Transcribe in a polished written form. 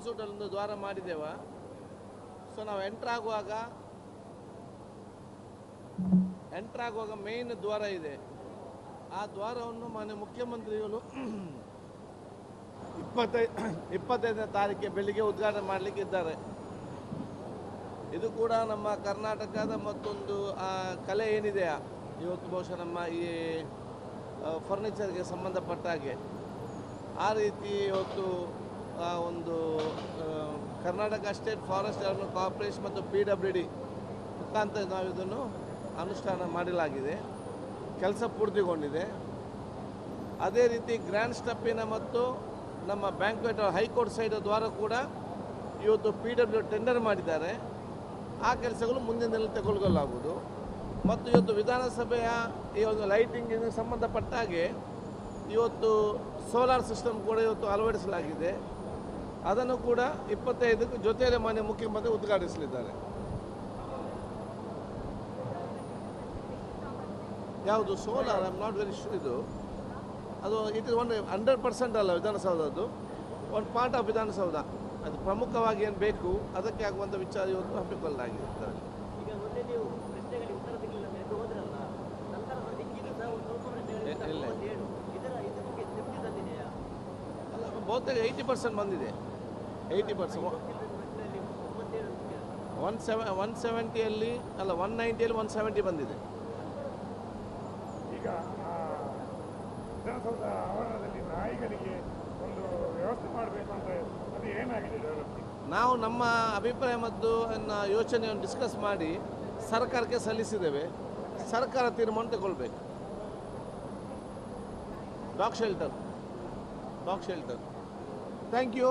ಆಪೋಸಿಟಲ್ಲೊಂದು ದ್ವಾರ ಮಾಡಿದ್ದೇವೆ. ಸೊ ನಾವು ಎಂಟ್ರ್ ಆಗುವಾಗ ಮೇನ್ ದ್ವಾರ ಇದೆ. ಆ ದ್ವಾರವನ್ನು ಮಾನ್ಯ ಮುಖ್ಯಮಂತ್ರಿಗಳು 25ನೇ ತಾರೀಕಿಗೆ ಬೆಳಿಗ್ಗೆ ಉದ್ಘಾಟನೆ ಮಾಡಲಿಕ್ಕೆ ಇದ್ದಾರೆ. ಇದು ಕೂಡ ನಮ್ಮ ಕರ್ನಾಟಕದ ಮತ್ತೊಂದು ಕಲೆ ಏನಿದೆಯಾ ಇವತ್ತು ಬಹುಶಃ ನಮ್ಮ ಈ ಫರ್ನಿಚರ್ಗೆ ಸಂಬಂಧಪಟ್ಟ ಹಾಗೆ ಆ ರೀತಿ ಇವತ್ತು ಒಂದು Karnataka state forest development corporation ಮತ್ತು PWD ಮುಖಾಂತರ ನಾವು ಇದನ್ನು ಅನುಷ್ಠಾನ ಮಾಡಲಾಗಿದೆ. ಕೆಲಸ ಪೂರ್ತಿಗೊಂಡಿದೆ. ಅದೇ ರೀತಿ ಗ್ರ್ಯಾಂಡ್ ಸ್ಟೆಪ್ಪಿನ ಮತ್ತು ನಮ್ಮ ಬ್ಯಾಂಕ್ವೆಟ್ ಹೈಕೋರ್ಟ್ ಸೈಡ್ ದ್ವಾರ ಕೂಡ ಇವತ್ತು PWD ಟೆಂಡರ್ ಮಾಡಿದ್ದಾರೆ. ಆ ಕೆಲಸಗಳು ಮುಂದಿನ ದಿನ ತೆಗೆದುಕೊಳ್ಳಲಾಗುವುದು. ಮತ್ತು ಇವತ್ತು ವಿಧಾನಸಭೆಯ ಈ ಒಂದು ಲೈಟಿಂಗಿಗೆ ಸಂಬಂಧಪಟ್ಟ ಹಾಗೆ ಇವತ್ತು ಸೋಲಾರ್ ಸಿಸ್ಟಮ್ ಕೂಡ ಇವತ್ತು ಅಳವಡಿಸಲಾಗಿದೆ. ಅದನ್ನು ಕೂಡ 25ಕ್ಕೆ ಜೊತೆಯಲ್ಲಿ ಮಾನ್ಯ ಮುಖ್ಯಮಂತ್ರಿ ಉದ್ಘಾಟಿಸಲಿದ್ದಾರೆ. ಯಾವುದು solar? I am not very sure. ಅದು ಇಟ್ ಇಸ್ 100% ಅಲ್ಲ ವಿಧಾನಸೌಧದ್ದು, ಒಂದು ಪಾರ್ಟ್ ಆಫ್ ವಿಧಾನಸೌಧ. ಅದು ಪ್ರಮುಖವಾಗಿ ಏನು ಬೇಕು ಅದಕ್ಕೆ ಆಗುವಂಥ ವಿಚಾರ ಇವತ್ತು ಹಮ್ಮಿಕೊಳ್ಳಲಾಗಿದೆ. ಅಲ್ಲ, ಬಹುತೇಕ 80% ಬಂದಿದೆ. 80% 170ಯಲ್ಲಿ ಅಲ್ಲ 190ಯಲ್ಲಿ 170 ಬಂದಿದೆ. ಈಗ ವಿಧಾನಸೌಧ ಆವರಣದಲ್ಲಿ ನಾಯಿಗಳಿಗೆ ಒಂದು ವ್ಯವಸ್ಥೆ ಮಾಡಬೇಕು ಅಂತ ಅದು ಏನಾಗಿದೆ ಡೆವಲಪ್ಮೆಂಟ್? ನಾವು ನಮ್ಮ ಅಭಿಪ್ರಾಯ ಮತ್ತು ಯೋಚನೆಯನ್ನು ಡಿಸ್ಕಸ್ ಮಾಡಿ ಸರ್ಕಾರಕ್ಕೆ ಸಲ್ಲಿಸಿದ್ದೇವೆ. ಸರ್ಕಾರ ತೀರ್ಮಾನ ತಗೊಳ್ಬೇಕು. Dog shelter. Thank you.